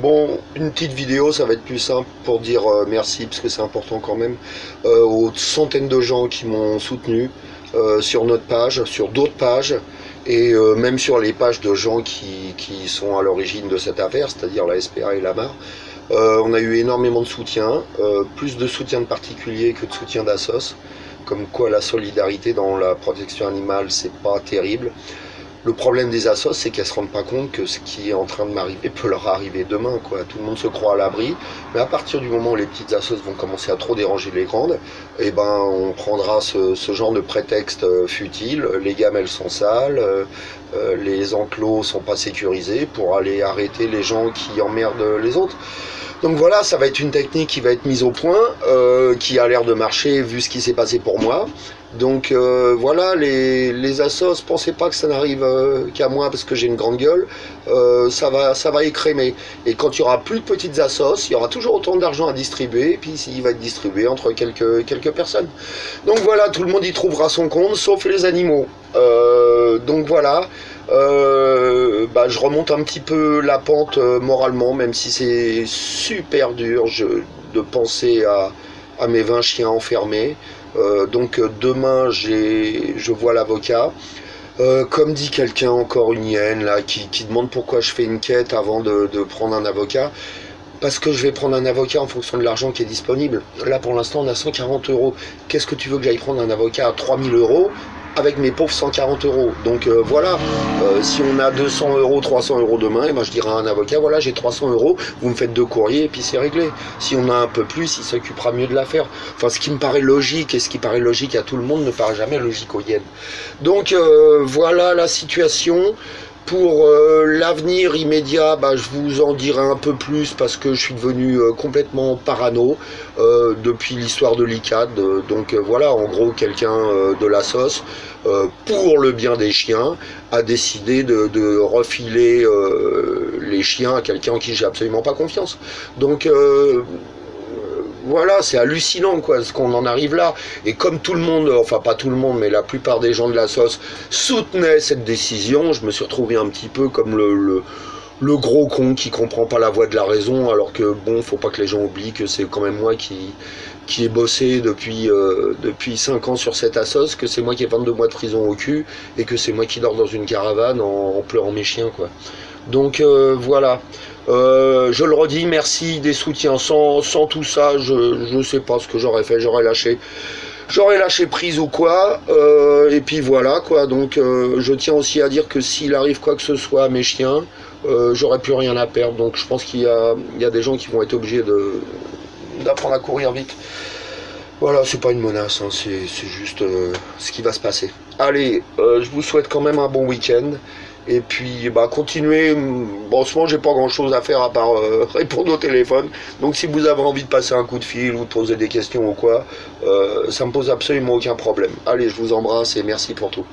Bon, une petite vidéo, ça va être plus simple pour dire merci, parce que c'est important quand même, aux centaines de gens qui m'ont soutenu sur notre page, sur d'autres pages, et même sur les pages de gens qui sont à l'origine de cette affaire, c'est-à-dire la SPA et la MAR. On a eu énormément de soutien, plus de soutien de particuliers que de soutien d'assos, comme quoi la solidarité dans la protection animale, c'est pas terrible. Le problème des assos, c'est qu'elles se rendent pas compte que ce qui est en train de m'arriver peut leur arriver demain, quoi. Tout le monde se croit à l'abri, mais à partir du moment où les petites assos vont commencer à trop déranger les grandes, eh ben, on prendra ce genre de prétexte futile. Les gamelles sont sales, les enclos sont pas sécurisés pour aller arrêter les gens qui emmerdent les autres. Donc voilà, ça va être une technique qui va être mise au point, qui a l'air de marcher vu ce qui s'est passé pour moi. Donc voilà, les assos, pensez pas que ça n'arrive qu'à moi parce que j'ai une grande gueule, ça va écrémer. Et quand il y aura plus de petites assos, il y aura toujours autant d'argent à distribuer, et puis il va être distribué entre quelques personnes. Donc voilà, tout le monde y trouvera son compte, sauf les animaux. Donc voilà. Je remonte un petit peu la pente moralement, même si c'est super dur de penser à mes 20 chiens enfermés. Donc demain je vois l'avocat. Comme dit quelqu'un, encore une hyène là, qui demande pourquoi je fais une quête avant de prendre un avocat. Parce que je vais prendre un avocat en fonction de l'argent qui est disponible. Là pour l'instant on a 140 €. Qu'est-ce que tu veux que j'aille prendre un avocat à 3000 € avec mes pauvres 140 €. Donc voilà, si on a 200 €, 300 € demain, et ben je dirai à un avocat, voilà, j'ai 300 €, vous me faites 2 courriers et puis c'est réglé. Si on a un peu plus, il s'occupera mieux de l'affaire. Enfin, ce qui me paraît logique et ce qui paraît logique à tout le monde ne paraît jamais logique aux hyènes. Donc voilà la situation. Pour l'avenir immédiat, je vous en dirai un peu plus parce que je suis devenu complètement parano depuis l'histoire de l'ICAD. Donc voilà, en gros, quelqu'un de la sauce, pour le bien des chiens, a décidé de refiler les chiens à quelqu'un en qui j'ai absolument pas confiance. Donc voilà, c'est hallucinant quoi, ce qu'on en arrive là. Et comme tout le monde, enfin pas tout le monde, mais la plupart des gens de la sauce soutenaient cette décision, je me suis retrouvé un petit peu comme le gros con qui comprend pas la voie de la raison, alors que bon, faut pas que les gens oublient que c'est quand même moi qui ai bossé depuis 5 ans sur cette assos, que c'est moi qui ai 22 mois de prison au cul, et que c'est moi qui dors dans une caravane en pleurant mes chiens quoi. Donc voilà. Je le redis, merci des soutiens. Sans tout ça, je sais pas ce que j'aurais fait. J'aurais lâché prise ou quoi. Et puis voilà quoi. Donc je tiens aussi à dire que s'il arrive quoi que ce soit à mes chiens, j'aurais plus rien à perdre. Donc je pense qu'il y a des gens qui vont être obligés d'apprendre à courir vite. Voilà, c'est pas une menace, hein, c'est juste ce qui va se passer. Allez, je vous souhaite quand même un bon week-end. Et puis continuez. Bon, en ce moment j'ai pas grand chose à faire à part répondre au téléphone. Donc si vous avez envie de passer un coup de fil ou de poser des questions ou quoi, ça me pose absolument aucun problème. Allez, je vous embrasse et merci pour tout.